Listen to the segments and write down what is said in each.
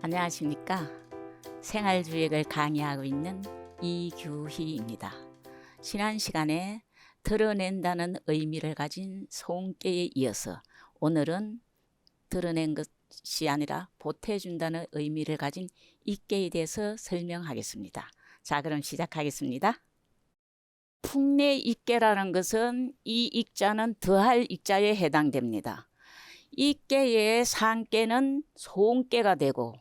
안녕하십니까. 생활주역을 강의하고 있는 이규희입니다. 지난 시간에 드러낸다는 의미를 가진 손깨에 이어서 오늘은 드러낸 것이 아니라 보태준다는 의미를 가진 입깨에 대해서 설명하겠습니다. 자, 그럼 시작하겠습니다. 풍내 입깨라는 것은 이 익자는 더할 익자에 해당됩니다. 입깨의 상깨는 손깨가 되고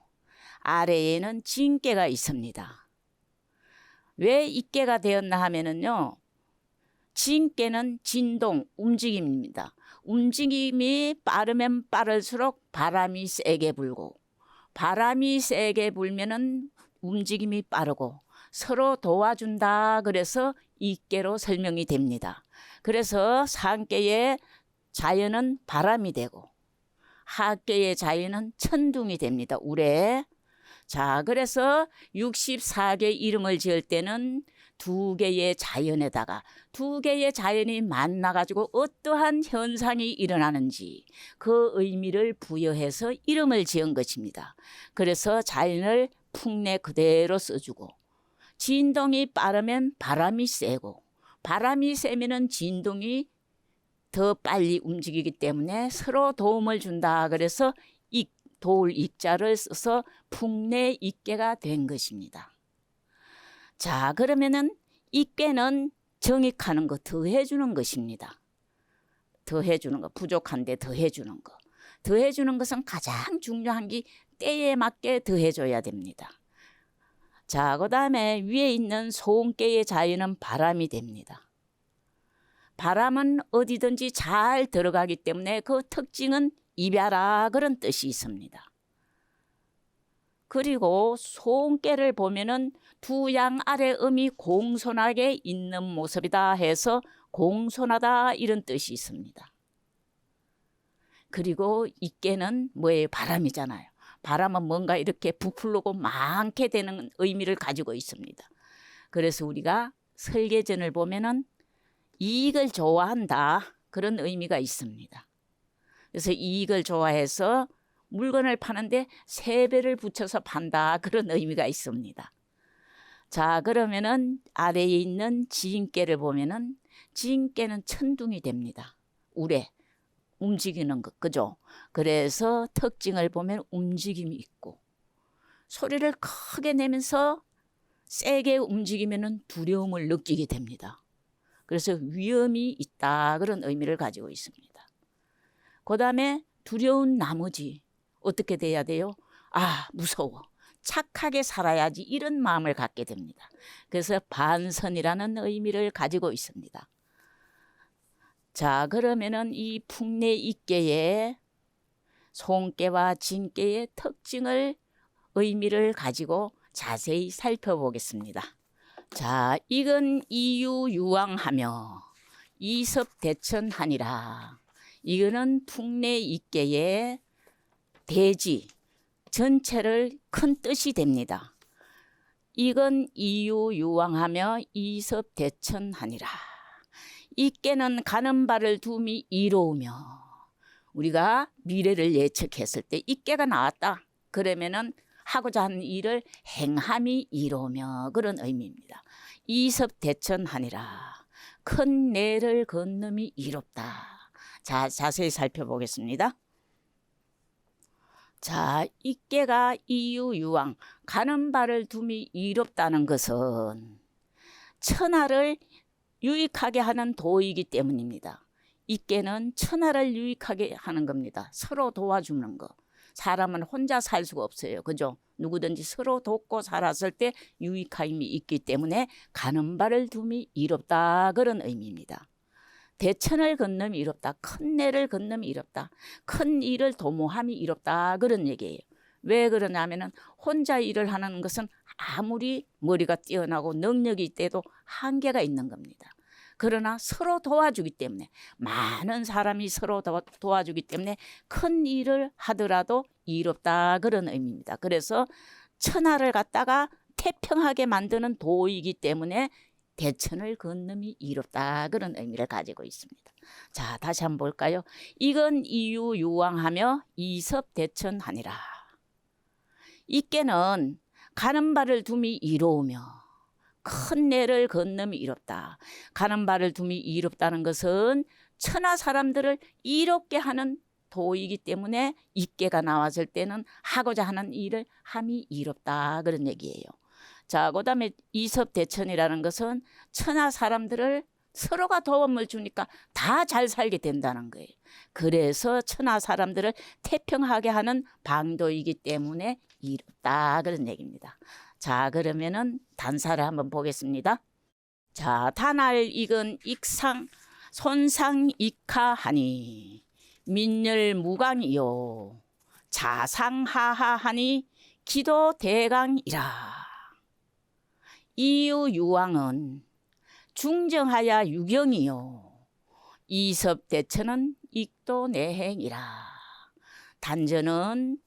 아래에는 진깨가 있습니다. 왜 입깨가 되었나 하면은요, 진깨는 진동, 움직임입니다. 움직임이 빠르면 빠를수록 바람이 세게 불고, 바람이 세게 불면은 움직임이 빠르고 서로 도와준다. 그래서 입깨로 설명이 됩니다. 그래서 상깨의 자연은 바람이 되고 하깨의 자연은 천둥이 됩니다. 우레. 자, 그래서 64개 이름을 지을 때는 두 개의 자연에다가 두 개의 자연이 만나가지고 어떠한 현상이 일어나는지 그 의미를 부여해서 이름을 지은 것입니다. 그래서 자연을 풍내 그대로 써주고, 진동이 빠르면 바람이 세고, 바람이 세면은 진동이 더 빨리 움직이기 때문에 서로 도움을 준다. 그래서 돌 입자를 써서 풍내 입깨가 된 것입니다. 자, 그러면은 입깨는 정익하는 거, 더해주는 것입니다. 더해주는 거, 부족한데 더해주는 거. 더해주는 것은 가장 중요한 게 때에 맞게 더해줘야 됩니다. 자, 그 다음에 위에 있는 손깨의 자연은 바람이 됩니다. 바람은 어디든지 잘 들어가기 때문에 그 특징은 입야라 그런 뜻이 있습니다. 그리고 손깨를 보면은 두 양 아래 음이 공손하게 있는 모습이다 해서 공손하다 이런 뜻이 있습니다. 그리고 입깨는 뭐예요? 바람이잖아요. 바람은 뭔가 이렇게 부풀고 많게 되는 의미를 가지고 있습니다. 그래서 우리가 설계전을 보면은 이익을 좋아한다 그런 의미가 있습니다. 그래서 이익을 좋아해서 물건을 파는데 3배를 붙여서 판다 그런 의미가 있습니다. 자, 그러면은 아래에 있는 진깨를 보면은 진깨는 천둥이 됩니다. 우레, 움직이는 것, 그죠? 그래서 특징을 보면 움직임이 있고 소리를 크게 내면서 세게 움직이면은 두려움을 느끼게 됩니다. 그래서 위험이 있다 그런 의미를 가지고 있습니다. 그 다음에 두려운 나머지 어떻게 돼야 돼요? 아, 무서워. 착하게 살아야지 이런 마음을 갖게 됩니다. 그래서 반선이라는 의미를 가지고 있습니다. 자, 그러면은 이 풍내 입깨의 손깨와 진깨의 특징을 의미를 가지고 자세히 살펴보겠습니다. 자, 이건 이유유왕하며 이섭대천하니라. 이거는 풍내 입깨의 대지 전체를 큰 뜻이 됩니다. 이건 이유유왕하며 이섭대천하니라. 입깨는 가는 바를 둠이 이로우며, 우리가 미래를 예측했을 때 입깨가 나왔다 그러면은 하고자 하는 일을 행함이 이로우며 그런 의미입니다. 이섭대천하니라. 큰 내를 건너미 이롭다. 자, 자세히 살펴보겠습니다. 자, 입깨가 이유유왕, 가는 바를 둠이 이롭다는 것은 천하를 유익하게 하는 도이기 때문입니다. 입깨는 천하를 유익하게 하는 겁니다. 서로 도와주는 거. 사람은 혼자 살 수가 없어요. 그죠? 누구든지 서로 돕고 살았을 때 유익함이 있기 때문에 가는 바를 둠이 이롭다 그런 의미입니다. 대천을 건너미 이롭다. 큰 내를 건너미 이롭다. 큰 일을 도모함이 이롭다 그런 얘기예요. 왜 그러냐면은 혼자 일을 하는 것은 아무리 머리가 뛰어나고 능력이 있대도 한계가 있는 겁니다. 그러나 서로 도와주기 때문에, 많은 사람이 서로 도와주기 때문에 큰 일을 하더라도 이롭다 그런 의미입니다. 그래서 천하를 갖다가 태평하게 만드는 도이기 때문에 대천을 건너미 이롭다 그런 의미를 가지고 있습니다. 자, 다시 한번 볼까요? 이건 이유유왕하며 이섭대천하니라. 이께는 가는 발을 둠이 이로우며 큰 내를 건너미 이롭다. 가는 발을 둠이 이롭다는 것은 천하 사람들을 이롭게 하는 도이기 때문에 이께가 나왔을 때는 하고자 하는 일을 함이 이롭다, 그런 얘기예요. 자, 그다음에 이섭대천이라는 것은 천하 사람들을 서로가 도움을 주니까 다 잘 살게 된다는 거예요. 그래서 천하 사람들을 태평하게 하는 방도이기 때문에 이롭다, 그런 얘기입니다. 자, 그러면은 단사를 한번 보겠습니다. 자, 단알 익은 익상 손상 익하하니 민열 무강이요 자상하하하니 기도 대강이라. 이유 유왕은 중정하야 유경이요 이섭대천은 익도내행이라. 단전은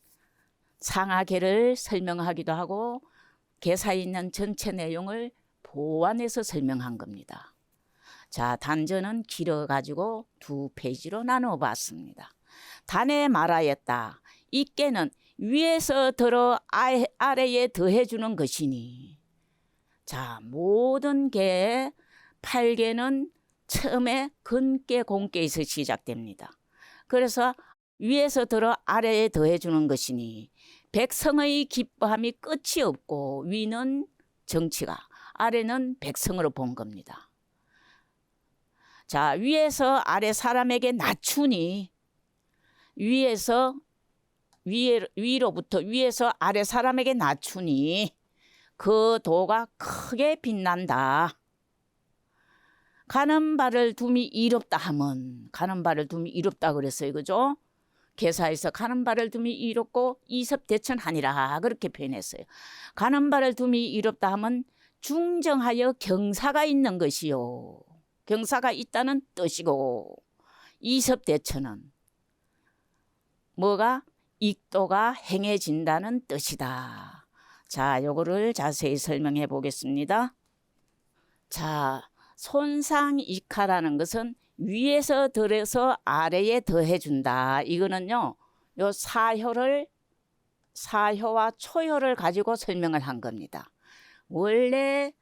상하계를 설명하기도 하고 계사에 있는 전체 내용을 보완해서 설명한 겁니다. 자, 단전은 길어가지고 2페이지로 나눠봤습니다. 단에 말하였다. 이께는 위에서 들어 아래에 더해주는 것이니. 자, 모든 개의 8개는 처음에 근계 공계에서 시작됩니다. 그래서 위에서 들어 아래에 더해주는 것이니 백성의 기뻐함이 끝이 없고 위는 정치가, 아래는 백성으로 본 겁니다. 자, 위에서 아래 사람에게 낮추니 위로부터 위에서 아래 사람에게 낮추니 그 도가 크게 빛난다. 가는 발을 둠이 이롭다 하면, 가는 발을 둠이 이롭다 그랬어요, 그죠? 계사에서 가는 발을 둠이 이롭고 이섭대천하니라 그렇게 표현했어요. 가는 발을 둠이 이롭다 하면 중정하여 경사가 있는 것이요, 경사가 있다는 뜻이고, 이섭대천은 뭐가? 익도가 행해진다는 뜻이다. 자, 요거를 자세히 설명해 보겠습니다. 자, 손상익하라는 것은 위에서 들어서 아래에 더해준다. 이거는요, 요 사효와 초효를 가지고 설명을 한 겁니다. 원래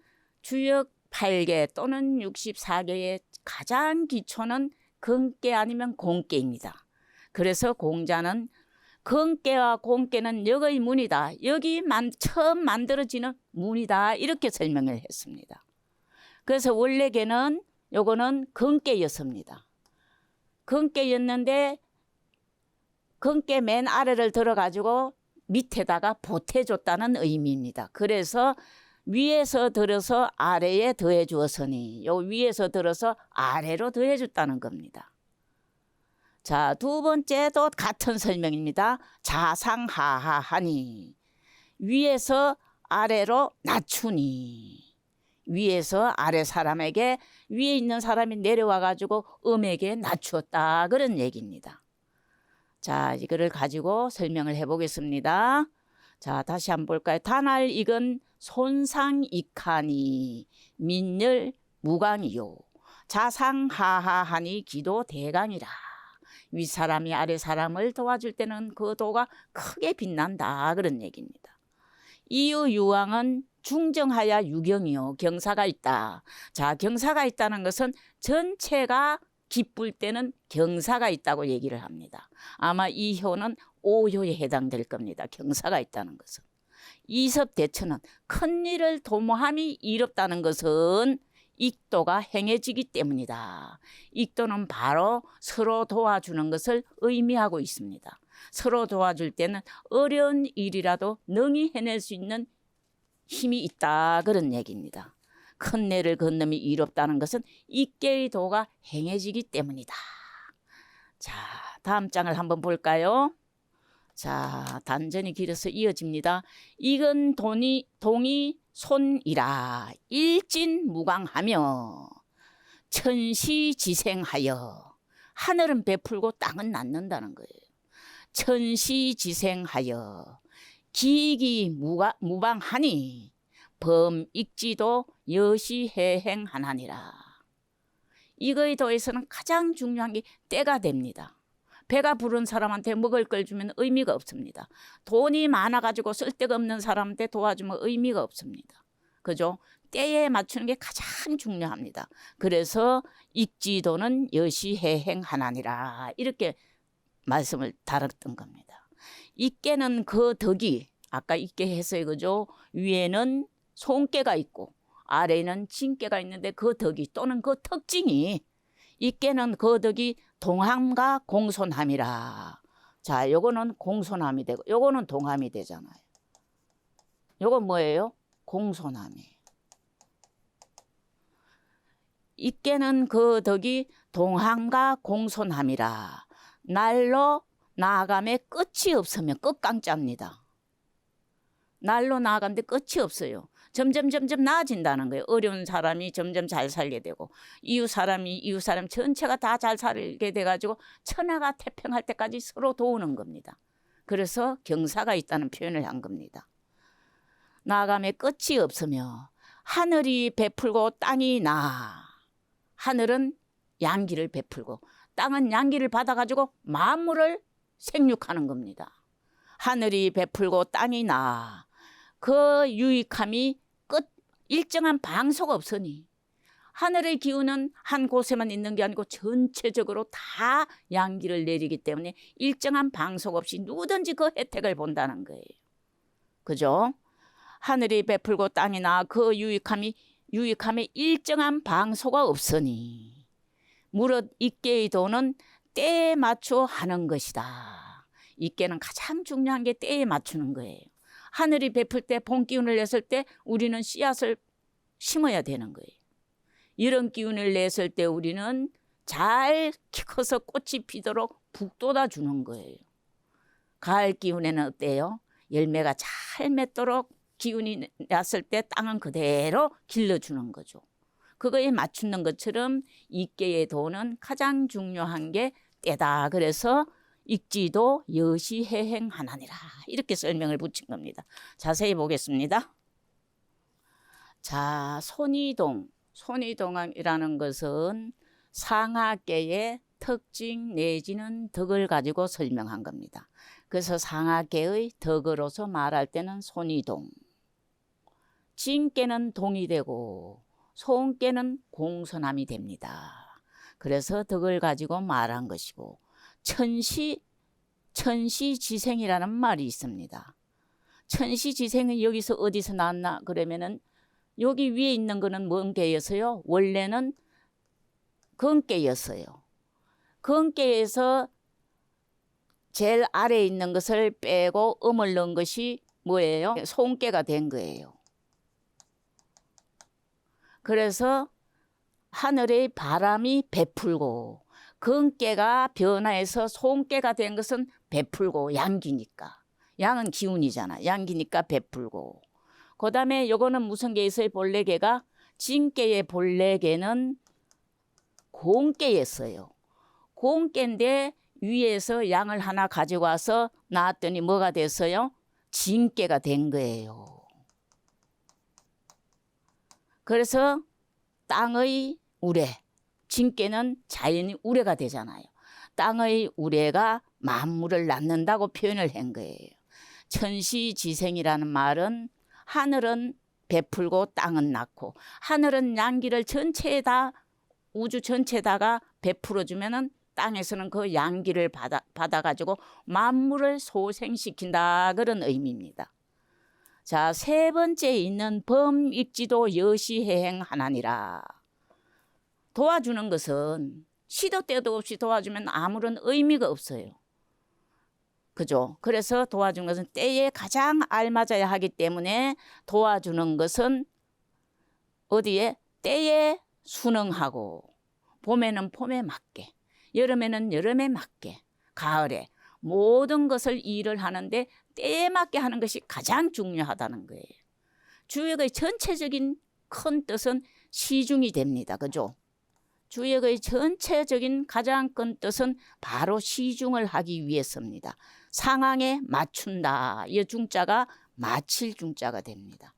주역 8개 또는 64개의 가장 기초는 근계 아니면 공계입니다. 그래서 공자는 근계와 공계는 역의 문이다. 여기 처음 만들어지는 문이다. 이렇게 설명을 했습니다. 그래서 원래 개는 요거는 근계였습니다. 근계였는데 근계 맨 아래를 들어가지고 밑에다가 보태줬다는 의미입니다. 그래서 위에서 들어서 아래에 더해 주었으니 요 위에서 들어서 아래로 더해 줬다는 겁니다. 자, 두 번째도 같은 설명입니다. 자상하하하니 위에서 아래로 낮추니, 위에서 아래 사람에게 위에 있는 사람이 내려와 가지고 음에게 낮추었다, 그런 얘기입니다. 자, 이거를 가지고 설명을 해보겠습니다. 자, 다시 한번 볼까요? 단알 익은 손상익하니 민열 무강이요 자상하하하니 기도 대강이라. 윗사람이 아래 사람을 도와줄 때는 그 도가 크게 빛난다, 그런 얘기입니다. 이유 유왕은 중정하야 유경이요 경사가 있다. 자, 경사가 있다는 것은 전체가 기쁠 때는 경사가 있다고 얘기를 합니다. 아마 이 효는 5효에 해당될 겁니다. 경사가 있다는 것은. 이섭대천은 큰 일을 도모함이 이롭다는 것은 익도가 행해지기 때문이다. 익도는 바로 서로 도와주는 것을 의미하고 있습니다. 서로 도와줄 때는 어려운 일이라도 능히 해낼 수 있는 힘이 있다, 그런 얘기입니다. 큰 내를 건너미 이롭다는 것은 익계의 도가 행해지기 때문이다. 자, 다음 장을 한번 볼까요? 자, 단전이 길어서 이어집니다. 익은 동이 손이라 일진무강하며 천시지생하여, 하늘은 베풀고 땅은 낳는다는 거예요. 천시지생하여 기기무방하니 범익지도 여시해행하나니라. 이거에 더해서는 가장 중요한 게 때가 됩니다. 배가 부른 사람한테 먹을 걸 주면 의미가 없습니다. 돈이 많아가지고 쓸데가 없는 사람한테 도와주면 의미가 없습니다. 그죠? 때에 맞추는 게 가장 중요합니다. 그래서 익지도는 여시해행하나니라 이렇게 말씀을 다뤘던 겁니다. 익게는 그 덕이 아까 익게 했어요. 그죠? 위에는 손깨가 있고 아래에는 진깨가 있는데 그 덕이 또는 그 특징이 익게는 그 덕이 동함과 공손함이라. 자, 요거는 공손함이 되고 요거는 동함이 되잖아요. 요건 뭐예요? 공손함이. 익게는 그 덕이 동함과 공손함이라. 날로 나아감에 끝이 없으면 끝강짜입니다. 날로 나아가는데 끝이 없어요. 점점 나아진다는 거예요. 어려운 사람이 점점 잘 살게 되고 이웃 사람 전체가 다 잘 살게 돼가지고 천하가 태평할 때까지 서로 도우는 겁니다. 그래서 경사가 있다는 표현을 한 겁니다. 나아감에 끝이 없으며 하늘이 베풀고 땅이 나. 하늘은 양기를 베풀고 땅은 양기를 받아가지고 만물을 생육하는 겁니다. 하늘이 베풀고 땅이 나. 그 유익함이 끝 일정한 방소가 없으니 하늘의 기운은 한 곳에만 있는 게 아니고 전체적으로 다 양기를 내리기 때문에 일정한 방소가 없이 누구든지 그 혜택을 본다는 거예요. 그죠? 하늘이 베풀고 땅이 나. 그 유익함에 일정한 방소가 없으니 무릇 익계의 도는 때에 맞춰 하는 것이다. 익계는 가장 중요한 게 때에 맞추는 거예요. 하늘이 베풀 때 봄 기운을 냈을 때 우리는 씨앗을 심어야 되는 거예요. 이런 기운을 냈을 때 우리는 잘 커서 꽃이 피도록 북돋아 주는 거예요. 가을 기운에는 어때요? 열매가 잘 맺도록 기운이 났을 때 땅은 그대로 길러주는 거죠. 그거에 맞추는 것처럼 익계의 도는 가장 중요한 게 때다. 그래서 익지도 여시해행하나니라 이렇게 설명을 붙인 겁니다. 자세히 보겠습니다. 자, 손이동이라는 것은 상하계의 특징 내지는 덕을 가지고 설명한 겁니다. 그래서 상하계의 덕으로서 말할 때는 손이동. 진깨는 동이 되고 손깨는 공손함이 됩니다. 그래서 덕을 가지고 말한 것이고 천시지생이라는 말이 있습니다. 천시지생은 여기서 어디서 나왔나 그러면은 여기 위에 있는 거는 뭔 깨였어요? 원래는 건깨였어요. 건깨에서 제일 아래에 있는 것을 빼고 음을 넣은 것이 뭐예요? 손깨가 된 거예요. 그래서 하늘의 바람이 베풀고 건깨가 변화해서 손깨가 된 것은 베풀고 양기니까. 양은 기운이잖아. 양기니까 베풀고. 그 다음에 요거는 무슨 개에서의 본래개가 진깨의 본래개는 공깨였어요. 공깨인데 위에서 양을 하나 가지고 와서 낳았더니 뭐가 됐어요? 진깨가 된 거예요. 그래서 땅의 우래, 진깨는 자연이 우래가 되잖아요. 땅의 우래가 만물을 낳는다고 표현을 한 거예요. 천시지생이라는 말은 하늘은 베풀고 땅은 낳고 하늘은 양기를 전체에다 우주 전체에다가 베풀어주면은 땅에서는 그 양기를 받아가지고 만물을 소생시킨다 그런 의미입니다. 자, 세 번째 있는 범익지도 여시해행하나니라. 도와주는 것은 시도 때도 없이 도와주면 아무런 의미가 없어요. 그죠? 그래서 도와주는 것은 때에 가장 알맞아야 하기 때문에 도와주는 것은 어디에? 때에 순응하고 봄에는 봄에 맞게 여름에는 여름에 맞게 가을에 모든 것을 일을 하는데 때에 맞게 하는 것이 가장 중요하다는 거예요. 주역의 전체적인 큰 뜻은 시중이 됩니다. 그죠? 주역의 전체적인 가장 큰 뜻은 바로 시중을 하기 위해서입니다. 상황에 맞춘다. 이 중자가 마칠 중자가 됩니다.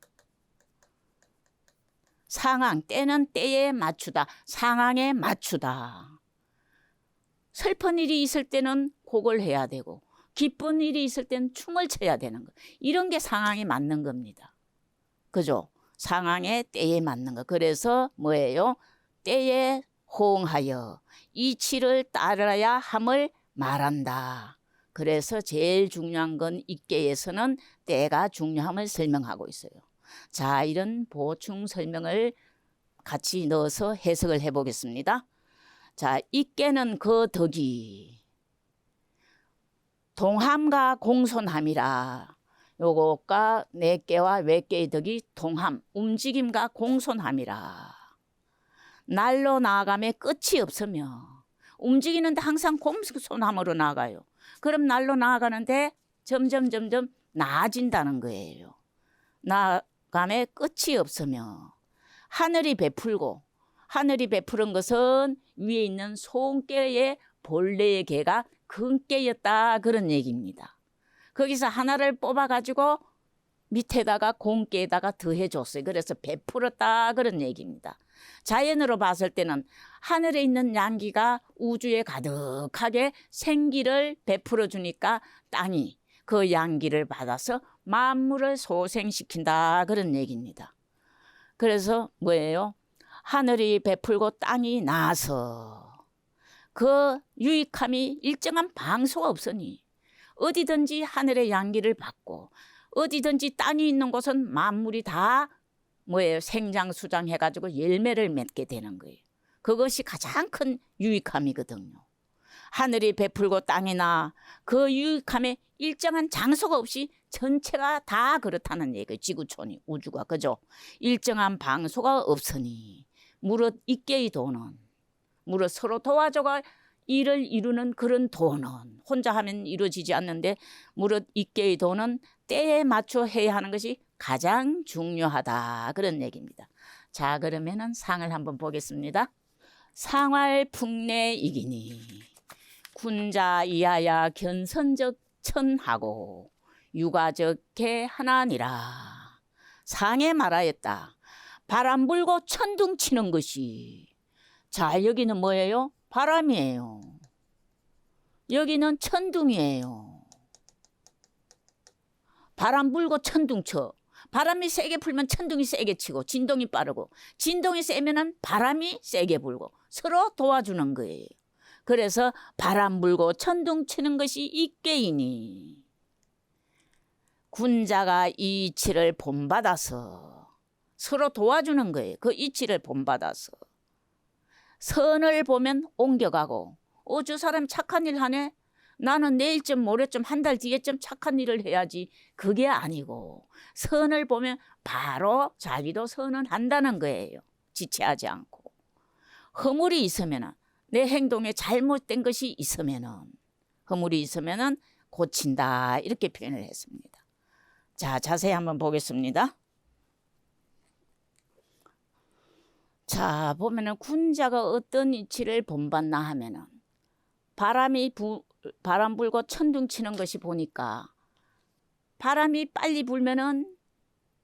상황, 때는 때에 맞추다. 상황에 맞추다. 슬픈 일이 있을 때는 그 곡을 해야 되고 기쁜 일이 있을 땐 춤을 춰야 되는 거. 이런 게 상황에 맞는 겁니다. 그죠? 상황에 때에 맞는 거. 그래서 뭐예요? 때에 호응하여 이치를 따라야 함을 말한다. 그래서 제일 중요한 건 입계에서는 때가 중요함을 설명하고 있어요. 자, 이런 보충 설명을 같이 넣어서 해석을 해보겠습니다. 자, 입계는 그 덕이 동함과 공손함이라. 요것과 내께와 외께의 덕이 동함, 움직임과 공손함이라. 날로 나아감에 끝이 없으며 움직이는데 항상 공손함으로 나아가요. 그럼 날로 나아가는데 점점 나아진다는 거예요. 나아감에 끝이 없으며 하늘이 베풀고, 하늘이 베푸는 것은 위에 있는 소음깨의 본래의 개가 금깨였다, 그런 얘기입니다. 거기서 하나를 뽑아가지고 밑에다가 공깨에다가 더해줬어요. 그래서 베풀었다, 그런 얘기입니다. 자연으로 봤을 때는 하늘에 있는 양기가 우주에 가득하게 생기를 베풀어 주니까 땅이 그 양기를 받아서 만물을 소생시킨다, 그런 얘기입니다. 그래서 뭐예요? 하늘이 베풀고 땅이 나서 그 유익함이 일정한 방수가 없으니 어디든지 하늘의 양기를 받고 어디든지 땅이 있는 곳은 만물이 다 뭐예요? 생장수장 해가지고 열매를 맺게 되는 거예요. 그것이 가장 큰 유익함이거든요. 하늘이 베풀고 땅이 나 그 유익함에 일정한 장소가 없이 전체가 다 그렇다는 얘기예요. 지구촌이, 우주가. 그죠? 일정한 방소가 없으니 무릇 입계의 도는, 무릇 서로 도와줘가 일을 이루는 그런 도는 혼자 하면 이루어지지 않는데 무릇 입계의 도는 때에 맞춰 해야 하는 것이 가장 중요하다, 그런 얘기입니다. 자, 그러면은 상을 한번 보겠습니다. 상활 풍내이기니 군자 이하야 견선적 천하고 유가적 개 하나니라. 상에 말하였다. 바람 불고 천둥 치는 것이. 자, 여기는 뭐예요? 바람이에요. 여기는 천둥이에요. 바람 불고 천둥 쳐. 바람이 세게 불면 천둥이 세게 치고 진동이 빠르고 진동이 세면은 바람이 세게 불고 서로 도와주는 거예요. 그래서 바람 불고 천둥 치는 것이 입계이니 군자가 이 이치를 본받아서 서로 도와주는 거예요. 그 이치를 본받아서 선을 보면 옮겨가고 저 사람 착한 일 하네. 나는 내일쯤 모레쯤 한 달 뒤에쯤 착한 일을 해야지. 그게 아니고 선을 보면 바로 자기도 선을 한다는 거예요. 지체하지 않고. 허물이 있으면 내 행동에 잘못된 것이 있으면 허물이 있으면 고친다, 이렇게 표현을 했습니다. 자, 자세히 한번 보겠습니다. 자, 보면은 군자가 어떤 이치를 본받나 하면은 바람 불고 천둥 치는 것이 보니까 바람이 빨리 불면은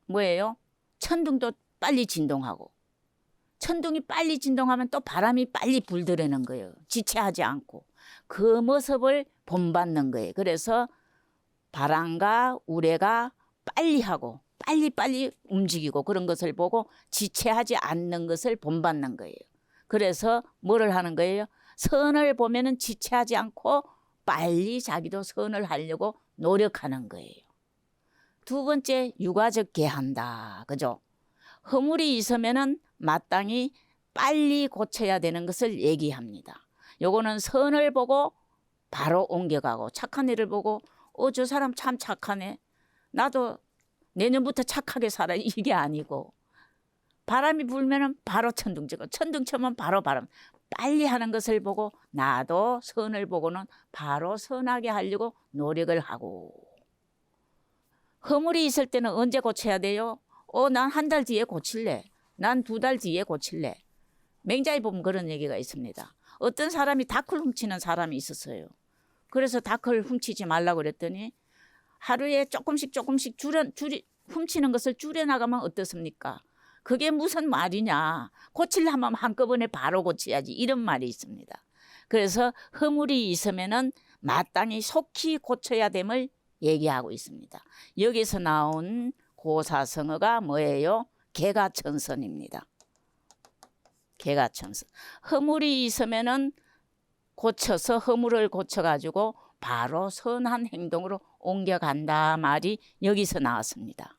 뭐예요? 천둥도 빨리 진동하고 천둥이 빨리 진동하면 또 바람이 빨리 불더라는 거예요. 지체하지 않고 그 모습을 본받는 거예요. 그래서 바람과 우레가 빨리 하고 빨리 움직이고 그런 것을 보고 지체하지 않는 것을 본받는 거예요. 그래서 뭐를 하는 거예요? 선을 보면은 지체하지 않고 빨리 자기도 선을 하려고 노력하는 거예요. 두 번째, 유가적 개한다. 그죠? 허물이 있으면은 마땅히 빨리 고쳐야 되는 것을 얘기합니다. 요거는 선을 보고 바로 옮겨가고 착한 일을 보고 저 사람 참 착하네. 나도 내년부터 착하게 살아. 이게 아니고 바람이 불면은 바로 천둥 치고 천둥 치면 바로 바람. 빨리 하는 것을 보고 나도 선을 보고는 바로 선하게 하려고 노력을 하고 허물이 있을 때는 언제 고쳐야 돼요? 난 한 달 뒤에 고칠래. 난 2달 뒤에 고칠래. 맹자에 보면 그런 얘기가 있습니다. 어떤 사람이 닭을 훔치는 사람이 있었어요. 그래서 닭을 훔치지 말라고 그랬더니 하루에 조금씩 훔치는 것을 줄여나가면 어떻습니까? 그게 무슨 말이냐. 고치려면 한꺼번에 바로 고쳐야지. 이런 말이 있습니다. 그래서 허물이 있으면은 마땅히 속히 고쳐야 됨을 얘기하고 있습니다. 여기서 나온 고사성어가 뭐예요? 개가천선입니다. 개가천선. 허물이 있으면은 고쳐서 허물을 고쳐가지고 바로 선한 행동으로 옮겨간다 말이 여기서 나왔습니다.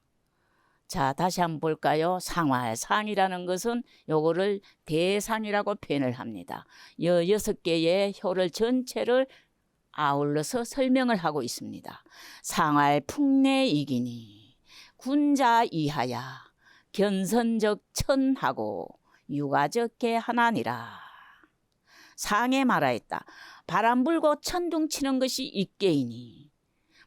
자, 다시 한번 볼까요? 상활, 상이라는 것은 요거를 대상이라고 표현을 합니다. 6개의 효를 전체를 아울러서 설명을 하고 있습니다. 상활 풍내이기니 군자 이하야 견선적 천하고 유가적 개하나니라. 상에 말하였다. 바람 불고 천둥 치는 것이 있게이니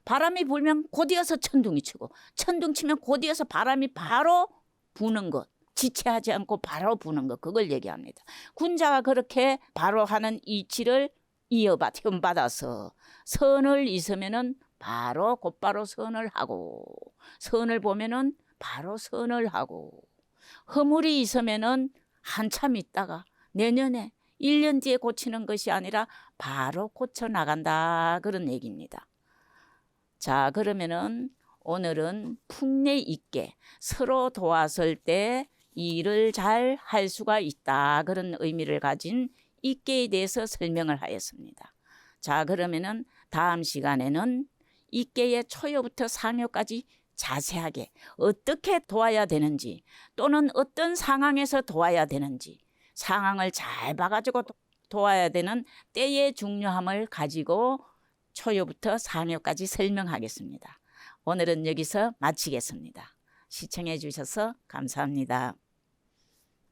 바람이 불면 곧이어서 천둥이 치고 천둥 치면 곧이어서 바람이 바로 부는 것, 지체하지 않고 바로 부는 것, 그걸 얘기합니다. 군자가 그렇게 바로 하는 이치를 현받아서 선을 있으면은 바로 곧바로 선을 하고 선을 보면은 바로 선을 하고 허물이 있으면은 한참 있다가 내년에 1년 뒤에 고치는 것이 아니라 바로 고쳐 나간다 그런 얘기입니다. 자, 그러면은 오늘은 풍내 있게 서로 도왔을 때 일을 잘 할 수가 있다 그런 의미를 가진 있게에 대해서 설명을 하였습니다. 자, 그러면은 다음 시간에는 있게의 초요부터 상요까지 자세하게 어떻게 도와야 되는지 또는 어떤 상황에서 도와야 되는지 상황을 잘 봐가지고 도와야 되는 때의 중요함을 가지고 초요부터 상요까지 설명하겠습니다. 오늘은 여기서 마치겠습니다. 시청해 주셔서 감사합니다.